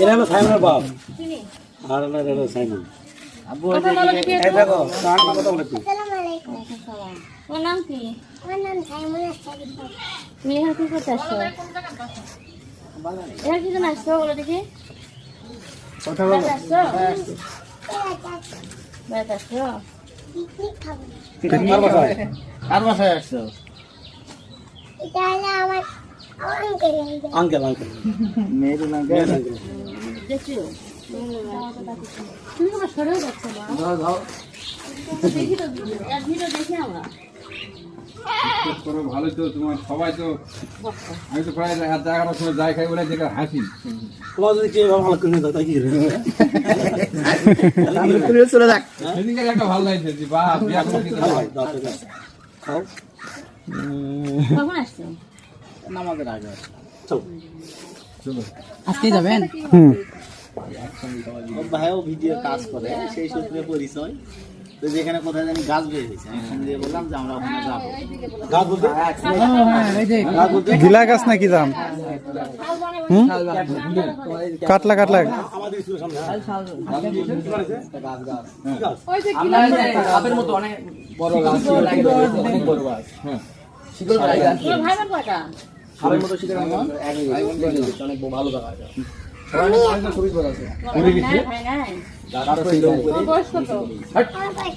এরা হলো সাইমনের বাপ আর হলো সাইমন আব্বু এই দেখো কার কথা বলে তুই আসসালামু আলাইকুম ওর নাম কি? আমার নাম সাইমন আশরাফি। তুমি এখানে কি করতে আসছো? এখানে কি জন্য আসছো বলো দেখি? কথা বলো বেড়াতে আসছো? বেড়াতে আসছো? পিকনিক খাবো। কার বাসায় আসছো এটা হলো আমার আঙ্কেল। আঙ্কেল আঙ্কেল মেয়ের আঙ্কেল দেখছো? তুমি আমার সরেও যাচ্ছো না। দাও দাও দেখি তো ভিডিও দেখি আমরা। করো ভালো তো তোমার সবাই তো আমি তো প্রায় রাত 11টার সময় যাই খাই বলে দেখে হাসি তোমার যদি কেউ ভালো করে দাও তাই কি চলে যাক। সেদিনকে একটা ভালো লাগছে যে বা বিয়া করে দিতে হয়। খাও কখন আসছো? নামাজের আগে চলো চলো আজকেই যাবেন? ভাইও ভিডিও কাজ করে সেই সূত্রে পরিচয় তো যেখানে কোথায় জানি গাছ বের হয়েছে আমি ফোন দিয়ে বললাম যে আমরা ওখানে যাবো গাছ বলতে গাছ বলতে গিলা গাছ নাকি দাম? কাটলা কাটলা আমাদের স্কুলের সামনে গাছ গাছ আপের মতো অনেক বড় গাছ, অনেক বড় গাছ। হ্যাঁ তোমার ভাই বোন কয়টা? আপের মতো শীতের অনেক ভালো জায়গা আছে। তোমার ভাই নাই? গাছ তোমার বয়স কত? আমার বয়স